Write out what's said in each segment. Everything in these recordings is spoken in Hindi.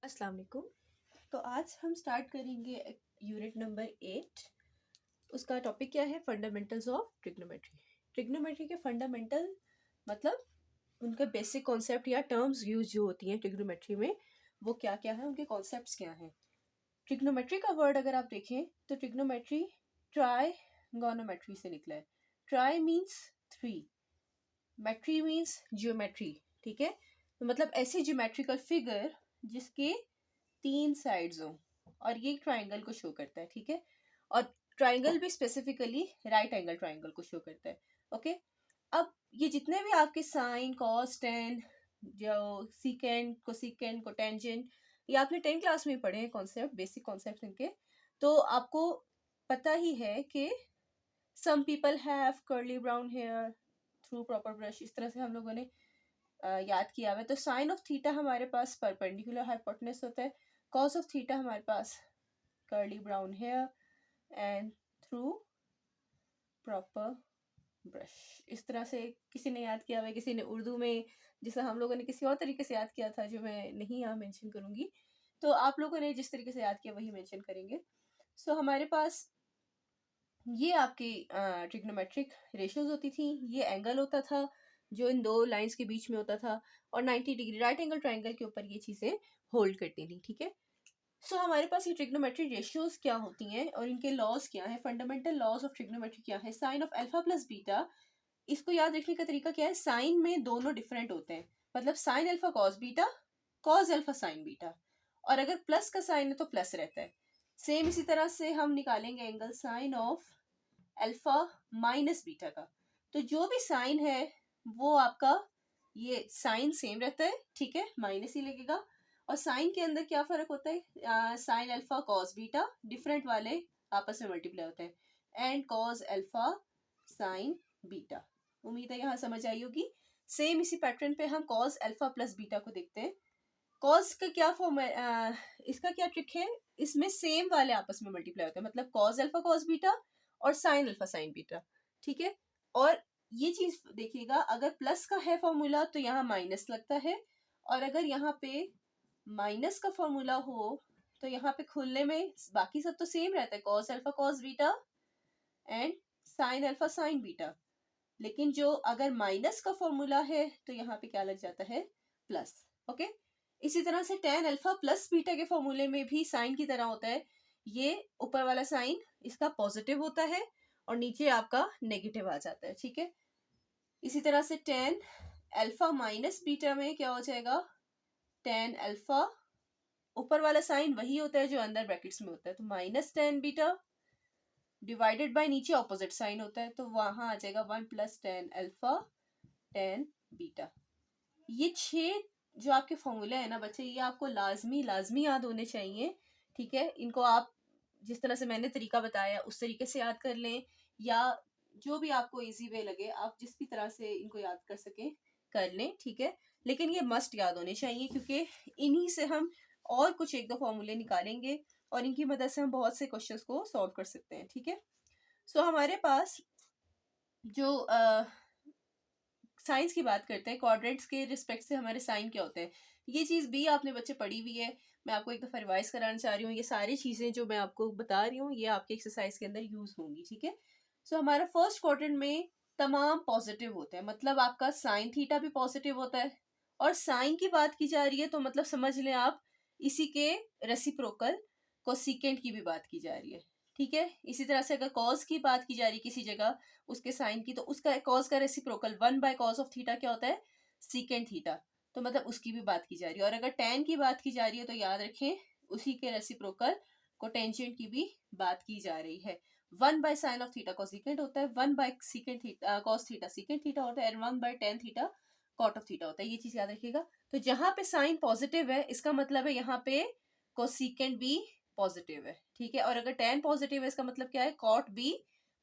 अस्सलाम वालेकुम। तो आज हम स्टार्ट करेंगे यूनिट नंबर 8। उसका टॉपिक क्या है? Fundamentals of trigonometry. ट्रिग्नोमेट्री के फंडामेंटल मतलब उनका बेसिक कॉन्सेप्ट या टर्म्स यूज जो होती हैं ट्रिग्नोमेट्री में, वो क्या क्या है, उनके कॉन्सेप्ट्स क्या हैं। ट्रिग्नोमेट्री का वर्ड अगर आप देखें तो ट्रिग्नोमेट्री ट्राइगोनोमेट्री से निकला है। Tri means 3, metry means geometry. ठीक है, तो मतलब ऐसे ज्योमेट्रिकल फिगर जिसके 3 साइड्स हों, और ये ट्राइंगल को शो करता है। ठीक है, और ट्राइंगल भी स्पेसिफिकली राइट एंगल ट्राइंगल को शो करता है। ओके, अब ये जितने भी आपके साइन कॉस टेन, जो सीकेंड कोसिकेंड कोटेंजेंट, ये आपने 10 क्लास में पढ़े हैं कॉन्सेप्ट, बेसिक कॉन्सेप्ट इनके। तो आपको पता ही है कि some people have curly brown hair through proper brush, इस तरह से हम लोगों ने याद किया हुआ है। तो साइन ऑफ थीटा हमारे पास परपेंडिकुलर हाइपोटेनस होता है, कॉस ऑफ थीटा हमारे पास curly brown hair and through proper brush. इस तरह से किसी ने याद किया हुआ है, किसी ने उर्दू में, जिसे हम लोगों ने किसी और तरीके से याद किया था जो मैं नहीं यहाँ मेंशन करूँगी। तो आप लोगों ने जिस तरीके से याद किया वही मेंशन करेंगे। सो हमारे पास ये आपकी ट्रिग्नोमेट्रिक रेशियोज होती थी। ये एंगल होता था जो इन दो लाइंस के बीच में होता था, और 90 डिग्री राइट एंगल ट्राइंगल के ऊपर ये चीज़ें होल्ड करती थी। ठीक है, सो हमारे पास ये ट्रिग्नोमेट्रिक रेशियोज क्या होती हैं और इनके लॉज क्या है, फंडामेंटल लॉज ऑफ ट्रिग्नोमेट्री क्या है। Sine of alpha plus beta, इसको याद रखने का तरीका क्या है, साइन में दोनों डिफरेंट होते हैं, मतलब sine alpha cos beta, cos alpha sign beta, और अगर प्लस का साइन है तो प्लस रहता है। सेम इसी तरह से हम निकालेंगे angle sine of alpha minus beta का, तो जो भी साइन है वो आपका ये साइन सेम रहता है। ठीक है, माइनस ही लगेगा। और साइन के अंदर क्या फर्क होता है, sine alpha cos beta different वाले आपस में मल्टीप्लाई होते हैं, and cos alpha sign beta. उम्मीद है यहाँ समझ आई होगी। सेम इसी पैटर्न पे हम कॉस अल्फा प्लस बीटा को देखते हैं। कॉस का क्या फॉर्म है, इसका क्या ट्रिक है, इसमें सेम वाले आपस में मल्टीप्लाई होते हैं, मतलब कॉस अल्फा कॉस बीटा और साइन अल्फा साइन बीटा। ठीक है, और ये चीज देखिएगा, अगर प्लस का है फॉर्मूला तो यहाँ माइनस लगता है, और अगर यहाँ पे माइनस का फॉर्मूला हो तो यहाँ पे खुलने में बाकी सब तो सेम रहता है, cos alpha cos beta and sine alpha sign beta, लेकिन जो अगर माइनस का फॉर्मूला है तो यहाँ पे क्या लग जाता है, प्लस। ओके, इसी तरह से टेन अल्फा प्लस बीटा के फॉर्मूले में भी साइन की तरह होता है, ये ऊपर वाला साइन इसका पॉजिटिव होता है और नीचे आपका नेगेटिव आ जाता है। ठीक है, इसी तरह से टेन अल्फा माइनस बीटा में क्या हो जाएगा, टेन अल्फा, ऊपर वाला साइन वही होता है जो अंदर ब्रैकेट्स में होता है, तो minus tan beta divided by नीचे ऑपोजिट साइन होता है, तो वहां आ जाएगा one plus tan alpha tan beta. ये 6 जो आपके फॉर्मूले हैं ना बच्चे, ये आपको लाजमी लाजमी याद होने चाहिए। ठीक है, इनको आप जिस तरह से मैंने तरीका बताया उस तरीके से याद कर लें, या जो भी आपको इजी वे लगे आप जिस भी तरह से इनको याद कर सकें कर लें। ठीक है, लेकिन ये मस्ट याद होने चाहिए क्योंकि इन्हीं से हम और कुछ एक दो फॉर्मूले निकालेंगे और इनकी मदद से हम बहुत से क्वेश्चंस को सॉल्व कर सकते हैं। ठीक है, सो हमारे पास जो साइंस की बात करते हैं, क्वाड्रेंट्स के रिस्पेक्ट से हमारे साइन क्या होते हैं, ये चीज़ भी आपने बच्चे पढ़ी हुई है। मैं आपको एक दफ़ा रिवाइज कराना चाह रही हूँ। ये सारी चीज़ें जो मैं आपको बता रही हूँ ये आपके एक्सरसाइज के अंदर यूज होंगी। ठीक है, सो हमारा फर्स्ट क्वाड्रेंट में तमाम पॉजिटिव होते हैं, मतलब आपका साइन थीटा भी पॉजिटिव होता है, और साइन की बात की जा रही है तो मतलब समझ लें आप इसी के रेसिप्रोकल कोसिकेंट की भी बात की जा रही है। ठीक है, इसी तरह से अगर कॉस की बात की जा रही है किसी जगह उसके साइन की, तो उसका कॉस का reciprocal one by cos of theta क्या होता है, सीकेंट थीटा, तो मतलब उसकी भी बात की जा रही है। और अगर टेन की बात की जा रही है तो याद रखें उसी के रेसिप्रोकल कोटेंजेंट की भी बात की जा रही है। One by sine of theta cosecant होता है, one by secant theta cos theta secant theta होता है, and one by tan theta cot of theta होता है। ये चीज याद रखिएगा। तो जहां पे साइन पॉजिटिव है इसका मतलब है यहाँ पे कोसिकेंट भी पॉजिटिव है। ठीक है, और अगर टेन पॉजिटिव है इसका मतलब क्या है, कॉट भी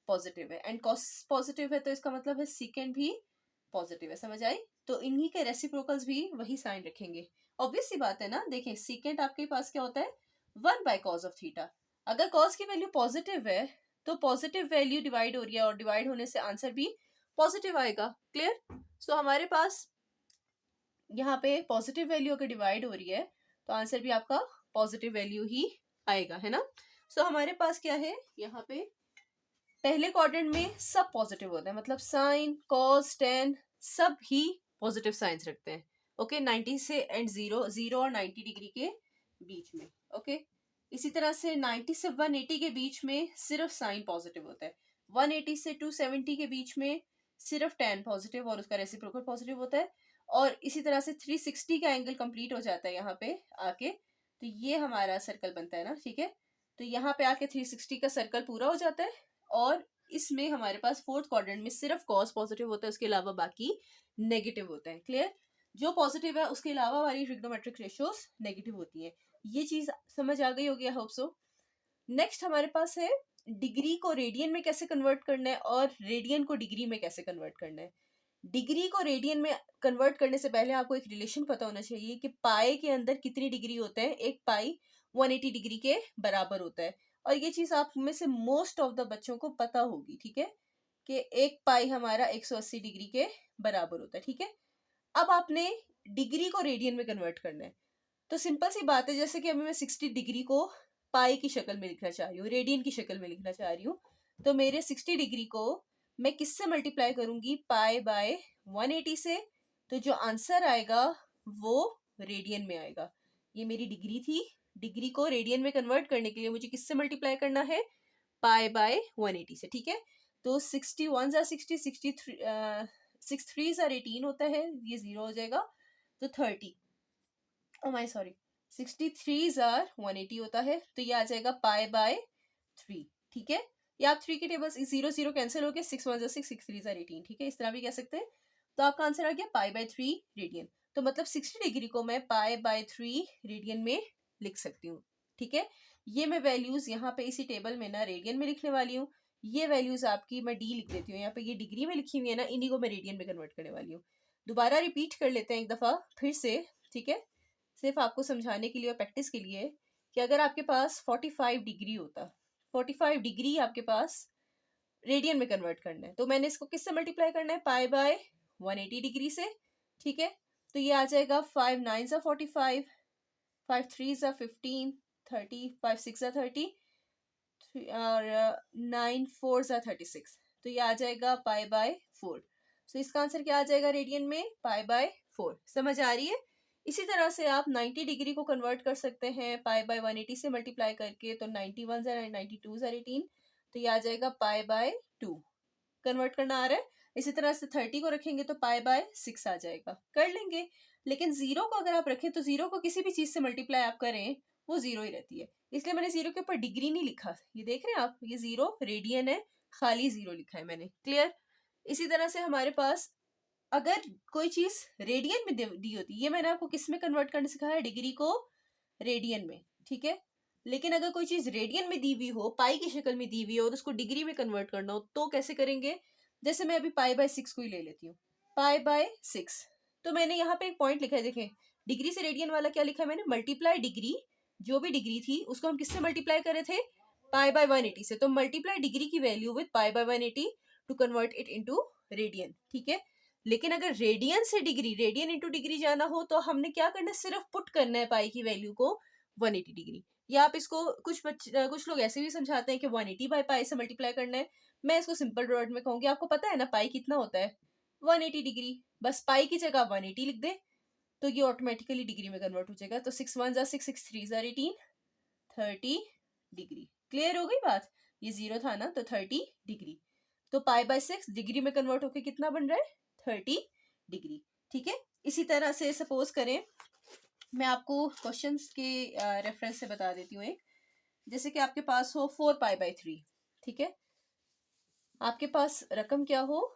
पॉजिटिव है, एंड कॉस पॉजिटिव है तो इसका मतलब है सीकेंट भी पॉजिटिव है। समझ आई? तो इन्हीं के रेसिप्रोकल्स भी वही साइन रखेंगे। ऑब्वियस सी बात है ना, देखें सीकेंट आपके पास क्या होता है, one by cos of theta. अगर कॉस की वैल्यू पॉजिटिव है तो पॉजिटिव वैल्यू डिवाइड हो रही है और डिवाइड होने से आंसर भी पॉजिटिव आएगा। क्लियर? सो हमारे पास यहाँ पे पॉजिटिव वैल्यू अगर डिवाइड हो रही है तो आंसर भी आपका पॉजिटिव वैल्यू ही आएगा, है ना। सो हमारे पास क्या है यहाँ पे, पहले क्वाड्रेंट में सब पॉजिटिव होता है, मतलब साइन कॉस टेन सब ही पॉजिटिव साइंस रखते हैं। ओके 90 से एंड 0 और 90 डिग्री के बीच में। ओके इसी तरह से 90 से 180 के बीच में सिर्फ साइन पॉजिटिव होता है। 180 से 270 के बीच में सिर्फ टेन पॉजिटिव और उसका रेसिप्रोकल पॉजिटिव होता है। और इसी तरह से 360 का एंगल कंप्लीट हो जाता है यहाँ पे आके, तो ये हमारा सर्कल बनता है ना, ठीक है। तो यहाँ पे आके 360 का सर्कल पूरा हो जाता है और इसमें हमारे पास फोर्थ क्वाड्रेंट में सिर्फ कॉस पॉजिटिव होता है, उसके अलावा बाकी नेगेटिव होता है। क्लियर, जो पॉजिटिव है उसके अलावा वाली ट्रिग्नोमेट्रिक रेशियोज नेगेटिव होती है। ये चीज समझ आ गई होगी, आई होप सो। नेक्स्ट हमारे पास है डिग्री को रेडियन में कैसे कन्वर्ट करना है और रेडियन को डिग्री में कैसे कन्वर्ट करना है। डिग्री को रेडियन में कन्वर्ट करने से पहले आपको एक रिलेशन पता होना चाहिए कि पाई के अंदर कितनी डिग्री होता है। एक पाई 180 डिग्री के बराबर होता है और ये चीज आप में से मोस्ट ऑफ द बच्चों को पता होगी, ठीक है, कि एक पाई हमारा 180 डिग्री के बराबर होता है, ठीक है। अब आपने डिग्री को रेडियन में कन्वर्ट करना है, तो सिंपल सी बात है, जैसे कि अभी मैं 60 डिग्री को पाई की शक्ल में लिखना चाह रही हूँ, रेडियन की शक्ल में लिखना चाह रही हूँ, तो मेरे 60 डिग्री को मैं किससे मल्टीप्लाई करूंगी, पाई बाय 180 से। तो जो आंसर आएगा वो रेडियन में आएगा। ये मेरी डिग्री थी, डिग्री को रेडियन में कन्वर्ट करने के लिए मुझे किससे मल्टीप्लाई करना है, पाई बाय 180 से, ठीक है। तो 61 जा 60, 63 6 3 जा 18 होता है, ये 0 हो जाएगा, तो 30, ओ माय सॉरी 63 जार 180 होता है, तो ये आ जाएगा पाई बाय 3, ठीक है। या आप 3 के टेबल 0 0 कैंसिल हो गए, 6 1 6 6 3 18, ठीक है, इस तरह भी कह सकते हैं। तो आपका आंसर आ गया पाई बाय 3 रेडियन। तो मतलब 60 डिग्री को मैं पाई बाय 3 रेडियन में लिख सकती हूँ, ठीक है। ये मैं वैल्यूज यहाँ पे इसी टेबल में ना रेडियन में लिखने वाली हूँ। ये वैल्यूज आपकी मैं डी लिख देती हूँ, यहाँ पे ये डिग्री में लिखी हुई है ना, इन्हीं को मैं रेडियन में कन्वर्ट करने वाली हूँ। दोबारा रिपीट कर लेते हैं एक दफा फिर से, ठीक है, सिर्फ आपको समझाने के लिए और प्रैक्टिस के लिए, कि अगर आपके पास 45 डिग्री होता, 45 डिग्री आपके पास रेडियन में कन्वर्ट करना है, तो मैंने इसको किससे मल्टीप्लाई करना है, पाई बाय 180 डिग्री से, ठीक है। तो ये आ जाएगा 5 9 जा 45, 5 3 जा 15, 30, 5 6 जा 30 और 9 4 जा 36, तो ये आ जाएगा पाई बाय 4। तो इसका आंसर क्या आ जाएगा रेडियन में, पाई बाय 4। समझ आ रही है। इसी तरह से आप 90 डिग्री को कन्वर्ट कर सकते हैं पाई बाय 180 से मल्टीप्लाई करके, तो 91 जा 92 जा 18, तो ये आ जाएगा पाई बाय 2। कन्वर्ट करना आ रहा है। इसी तरह से 30 को रखेंगे तो पाई बाय 6 आ जाएगा, कर लेंगे। लेकिन 0 को अगर आप रखें तो 0 को किसी भी चीज से मल्टीप्लाई आप करें वो 0 ही रहती है, इसलिए मैंने 0 के ऊपर डिग्री नहीं लिखा। ये देख रहे हैं आप, ये 0 रेडियन है, खाली 0 लिखा है मैंने। क्लियर। इसी तरह से हमारे पास अगर कोई चीज रेडियन में दी होती, ये मैंने आपको किस में कन्वर्ट करने सिखाया है, डिग्री को रेडियन में, ठीक है। लेकिन अगर कोई चीज रेडियन में दी हुई हो, पाई की शक्ल में दी हुई हो और उसको डिग्री में कन्वर्ट करना हो, तो कैसे करेंगे। जैसे मैं अभी पाई बाय 6 को ही ले लेती हूँ, पाई बाय 6, तो मैंने यहाँ पे एक पॉइंट लिखा है, देखें डिग्री से रेडियन वाला क्या लिखा है मैंने, मल्टीप्लाई डिग्री, जो भी डिग्री थी उसको हम किससे मल्टीप्लाई करे थे, पाई बाय 180 से। तो मल्टीप्लाई डिग्री की value with pi by 180 to convert it into radian, ठीक है। लेकिन अगर रेडियन से डिग्री, रेडियन इंटू डिग्री जाना हो, तो हमने क्या करना है, सिर्फ पुट करना है पाई की वैल्यू को 180 डिग्री। या आप इसको कुछ लोग ऐसे भी समझाते हैं कि 180 बाय पाई से मल्टीप्लाई करना है। मैं इसको सिंपल वर्ड में कहूंगी, आपको पता है ना पाई कितना होता है, 180 डिग्री, बस पाई की जगह 180 लिख दे तो ये ऑटोमेटिकली डिग्री में कन्वर्ट हो जाएगा। तो 6 1 जा 6, 6 3 जा 18, 30 डिग्री। क्लियर हो गई बात। ये 0 था ना, तो 30 डिग्री। तो पाई बाय 6 डिग्री में कन्वर्ट होके कितना बन रहा है, 30 डिग्री, ठीक है। इसी तरह से सपोज करें, मैं आपको क्वेश्चंस के रेफरेंस से बता देती हूँ एक, जैसे कि आपके पास हो 4 पाई बाय 3, ठीक है। आपके पास रकम क्या हो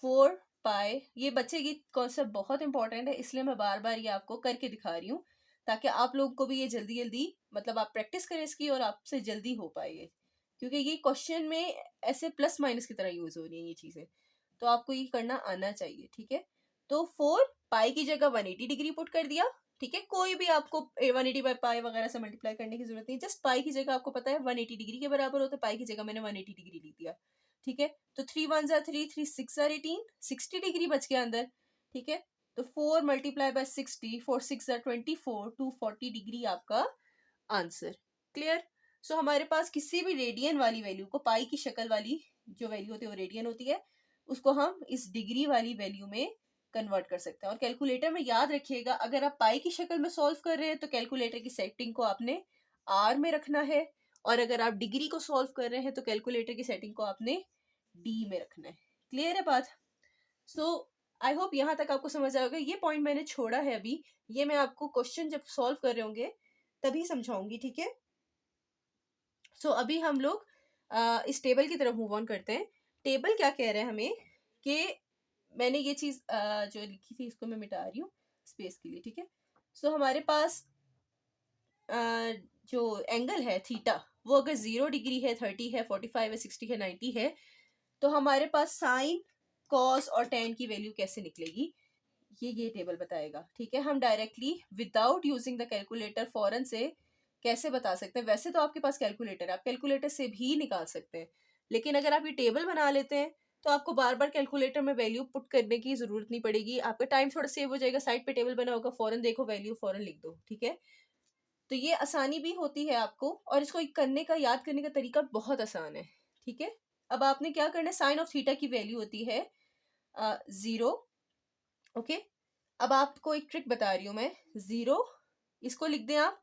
4 पाई, ये बच्चे की कॉन्सेप्ट बहुत इंपॉर्टेंट है, इसलिए मैं बार बार ये आपको करके दिखा रही हूँ, ताकि आप लोगों को भी ये जल्दी जल्दी, मतलब आप प्रैक्टिस करें इसकी और आपसे जल्दी हो पाएगी, क्योंकि ये क्वेश्चन में ऐसे प्लस माइनस की तरह यूज हो रही है ये चीजें, तो आपको ये करना आना चाहिए, ठीक है। तो 4 पाई की जगह 180 डिग्री पुट कर दिया, ठीक है। कोई भी आपको 180 बाय पाई वगैरह से मल्टीप्लाई करने की जरूरत नहीं, जस्ट पाई की जगह आपको पता है 180 डिग्री के बराबर होता है, पाई की जगह मैंने 180 डिग्री लिख दिया, ठीक है। तो 3 1 जा 3, 3 6 जा 18, 60 डिग्री बच गया अंदर, ठीक है। तो 4 मल्टीप्लाई बाय 60, 4 6 24, 240 डिग्री आपका आंसर। क्लियर? सो हमारे पास किसी भी रेडियन वाली वैल्यू को, पाई की शक्ल वाली जो वैल्यू होती है वो रेडियन होती है, उसको हम इस डिग्री वाली वैल्यू में कन्वर्ट कर सकते हैं। और कैलकुलेटर में याद रखिएगा, अगर आप पाई की शक्ल में सॉल्व कर रहे हैं तो कैलकुलेटर की सेटिंग को आपने आर में रखना है, और अगर आप डिग्री को सॉल्व कर रहे हैं तो कैलकुलेटर की सेटिंग को आपने डी में रखना है। क्लियर है बात? सो आई होप यहाँ तक आपको समझ आएगा। ये पॉइंट मैंने छोड़ा है अभी, ये मैं आपको क्वेश्चन जब सॉल्व कर रहे होंगे तभी समझाऊंगी, ठीक है? सो अभी हम लोग इस टेबल की तरफ मूव ऑन करते हैं। टेबल क्या कह रहे हैं हमें कि मैंने ये चीज जो लिखी थी इसको मैं मिटा रही हूँ स्पेस के लिए, ठीक है? सो हमारे पास जो एंगल है थीटा, वो अगर 0 डिग्री है, 30 है, 45 है, 60 है, 90 है, तो हमारे पास साइन, कॉस और टेन की वैल्यू कैसे निकलेगी, ये टेबल बताएगा, ठीक है? हम directly without using the calculator फौरन से कैसे बता सकते हैं? वैसे तो आपके पास कैलकुलेटर है, आप कैलकुलेटर से भी निकाल सकते हैं, लेकिन अगर आप ये टेबल बना लेते हैं तो आपको बार बार कैलकुलेटर में वैल्यू पुट करने की जरूरत नहीं पड़ेगी, आपका टाइम थोड़ा सेव हो जाएगा। साइड पे टेबल बना होगा, फौरन देखो वैल्यू, फौरन लिख दो, ठीक है? तो ये आसानी भी होती है आपको, और इसको करने का, याद करने का तरीका बहुत आसान है, ठीक है? अब आपने क्या करना है, साइन ऑफ थीटा की वैल्यू होती है 0, ओके? अब आपको एक ट्रिक बता रही हूं मैं। 0 इसको लिख दें आप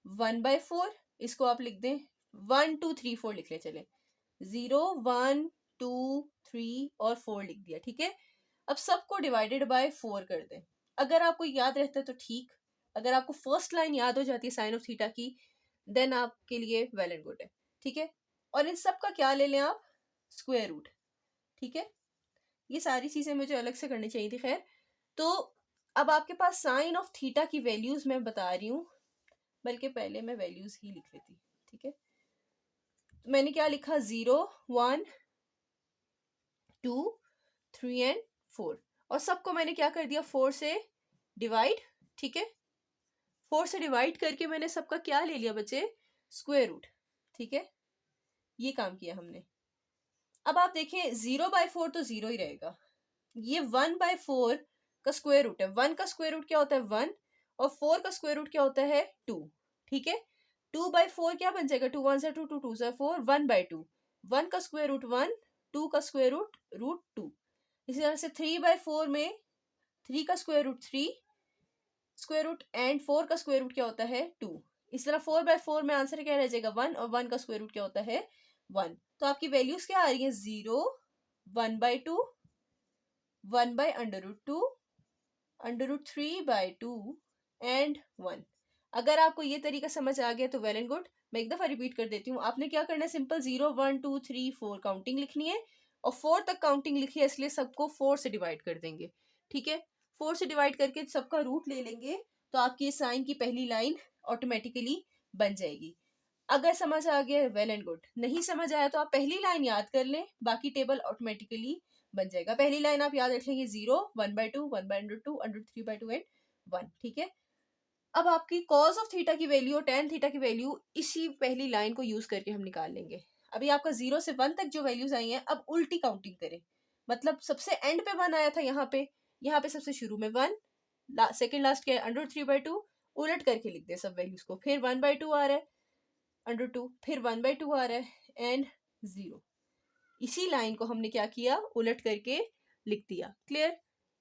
1/4, इसको आप लिख दें 1 2 3 4 लिख ले, चले 0 1 2 3 और 4 लिख दिया, ठीक है? अब सबको डिवाइडेड बाय 4 कर दें। अगर आपको याद रहता है तो ठीक, अगर आपको फर्स्ट लाइन याद हो जाती है साइन ऑफ थीटा की, देन आपके लिए वेल एंड गुड है, ठीक है? और इन सब का क्या ले लें आप, स्क्वायर रूट, ठीक है? ये सारी चीजें मुझे अलग से करनी चाहिए थी, खैर। तो अब आपके पास साइन ऑफ थीटा की वैल्यूज मैं बता रही हूँ, बल्कि पहले मैं वैल्यूज ही लिख लेती, ठीक है? तो मैंने क्या लिखा, 0 1 2 3 एंड 4, और सबको मैंने क्या कर दिया, 4 से डिवाइड, ठीक है? 4 से डिवाइड करके मैंने सबका क्या ले लिया बच्चे, स्क्वायर रूट, ठीक है? ये काम किया हमने। अब आप देखें 0/4 तो 0 ही रहेगा, ये 1/4 का स्क्वायर रूट है। 1 का स्क्वायर रूट क्या होता है, 1, और 4 का स्क्वायर रूट क्या होता है, 2, ठीक है? 2/4 क्या बन जाएगा, 2 1 2 2 2 4, 1/2, 1 का स्क्वायर रूट 1, 2 का स्क्वायर रूट 2। इसी तरह से 3/4 में 3 का square root 3, square root, and 4 का स्क्वायर रूट क्या होता है, 2। इस तरह 4/4 में आंसर क्या रह जाएगा, 1, और 1 का स्क्वायर रूट क्या होता है, 1। तो आपकी वैल्यूज क्या आ रही है, 0 1/2, 1/√2, √3/2 एंड 1। अगर आपको ये तरीका समझ आ गया तो वेल एंड गुड। मैं एक दफा रिपीट कर देती हूँ। आपने क्या करना है, सिंपल 0 1 2 3 4 काउंटिंग लिखनी है, और 4 तक काउंटिंग लिखी है, इसलिए सबको 4 से डिवाइड कर देंगे, ठीक है? 4 से डिवाइड करके सबका रूट ले लेंगे, तो आपकी साइन की पहली लाइन ऑटोमेटिकली बन जाएगी। अगर समझ आ गया वेल एंड गुड, नहीं समझ आया तो आप पहली लाइन याद कर लें, बाकी टेबल ऑटोमेटिकली बन जाएगा। पहली लाइन आप याद रख लेंगे, 0 1/2 1/√2 √3/2 एंड 1, ठीक है? अब आपकी कॉस ऑफ थीटा की वैल्यू और टेन थीटा की वैल्यू इसी पहली लाइन को यूज करके हम निकाल लेंगे। अभी आपका 0 से 1 तक जो वैल्यूज आई हैं, अब उल्टी काउंटिंग करें, मतलब सबसे एंड पे 1 आया था, यहाँ पे सबसे शुरू में 1, सेकेंड लास्ट क्या है, √3/2, उलट करके लिख दे सब वैल्यूज को। फिर 1/2 आ रहा है, √2, फिर 1/2 आ रहा है, एंड 0। इसी लाइन को हमने क्या किया, उलट करके लिख दिया। क्लियर?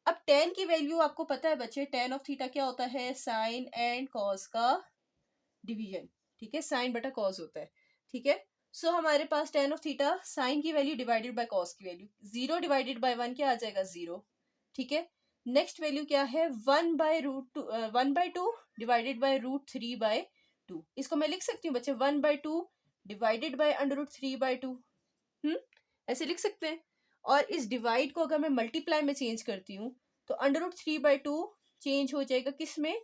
अब tan की वैल्यू आपको पता है बच्चे, tan ऑफ थीटा क्या होता है, साइन एंड कॉस का डिवीजन, ठीक है? साइन बटा कॉस होता है, ठीक है? सो हमारे पास tan ऑफ थीटा, साइन की वैल्यू डिवाइडेड बाय कॉस की वैल्यू, 0 डिवाइडेड बाय 1 क्या आ जाएगा, 0, ठीक है? नेक्स्ट वैल्यू क्या है, 1/2 डिवाइडेड बाय √3/2। इसको मैं लिख सकती हूँ बच्चे, 1/2 डिवाइडेड बाय √3/2, ऐसे लिख सकते हैं। और इस डिवाइड को अगर मैं मल्टीप्लाई में चेंज करती हूँ तो √3/2 चेंज हो जाएगा किस में,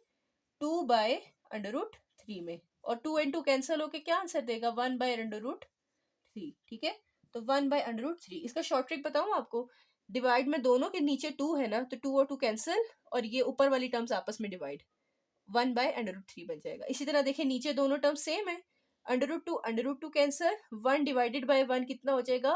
2/√3 में, और 2 and 2 कैंसिल होके क्या आंसर देगा, 1/√3, ठीक है? तो 1/√3। इसका शॉर्ट ट्रिक बताऊं आपको, डिवाइड में दोनों के नीचे 2 है ना, तो 2 और 2 कैंसिल, और ये ऊपर वाली टर्म्स आपस में डिवाइड, 1/√3 बन जाएगा। इसी तरह देखिए नीचे दोनों टर्म सेम है, √2 कैंसिल, 1 डिवाइडेड बाय 1 कितना हो जाएगा,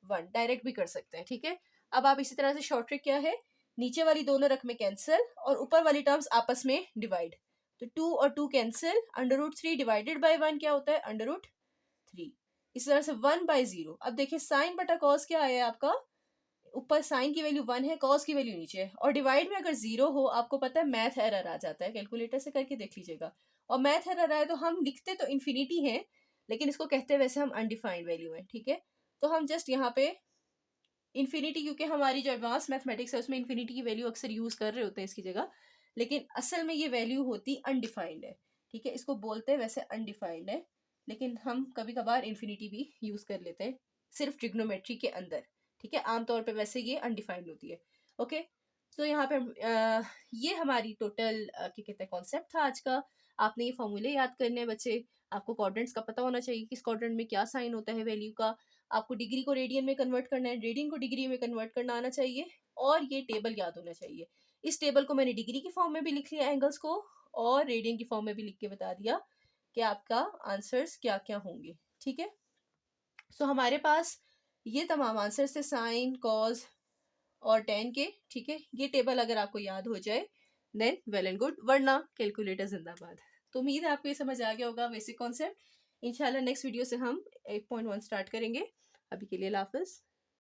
1, डायरेक्ट भी कर सकते हैं, ठीक है? अब आप इसी तरह से शॉर्ट ट्रिक क्या है, नीचे वाली दोनों रकमें कैंसिल और ऊपर वाली टर्म्स आपस में डिवाइड। तो 2 और 2 कैंसिल, √3 डिवाइडेड बाय 1 क्या होता है, √3। इस तरह से 1/0। अब देखिए साइन बटा कॉस क्या है आपका, ऊपर साइन की वैल्यू 1 है, कॉस की वैल्यू नीचे है, और डिवाइड में अगर 0 हो आपको पता है मैथ एरर आ जाता है, कैलकुलेटर से करके देख लीजिएगा। और मैथ एरर आए तो हम लिखते तो इन्फिनिटी है, लेकिन इसको कहते हैं वैसे हम अनडिफाइंड वैल्यू है, ठीक है। तो हम जस्ट यहाँ पे इन्फिनिटी, क्योंकि हमारी जो एडवांस मैथमेटिक्स है उसमें इन्फिनिटी की वैल्यू अक्सर यूज कर रहे होते हैं इसकी जगह, लेकिन असल में ये वैल्यू होती अनडिफाइंड है, ठीक है। इसको बोलते हैं वैसे अनडिफाइंड है, लेकिन हम कभी कभार इन्फिनिटी भी यूज कर लेते हैं सिर्फ ट्रिग्नोमेट्री के अंदर, ठीक है। आमतौर पे वैसे ये अनडिफाइंड होती है, ओके। तो यहाँ पे ये हमारी टोटल क्या कहते हैं कॉन्सेप्ट था आज का। आपने ये फॉर्मूले याद करने हैं बच्चे, आपको क्वाड्रेंट्स का पता होना चाहिए किस क्वाड्रेंट में क्या साइन होता है वैल्यू का, आपको डिग्री को रेडियन में कन्वर्ट करना है, रेडियन को डिग्री में कन्वर्ट करना आना चाहिए, और ये टेबल याद होना चाहिए। इस टेबल को मैंने डिग्री की फॉर्म में भी लिख लिया एंगल्स को, और रेडियन की फॉर्म में भी लिख के बता दिया कि आपका आंसर्स क्या क्या होंगे, ठीक है। सो हमारे पास ये तमाम आंसर्स थे साइन, कॉज और टेन के, ठीक है। ये टेबल अगर आपको याद हो जाए देन वेल एंड गुड, वरना कैलकुलेटर जिंदाबाद। तो उम्मीद है आपको ये समझ आ गया होगा बेसिक कॉन्सेप्ट। इंशाल्लाह नेक्स्ट वीडियो से हम 8.1 स्टार्ट करेंगे। अभी के लिए अल्लाह हाफिज़।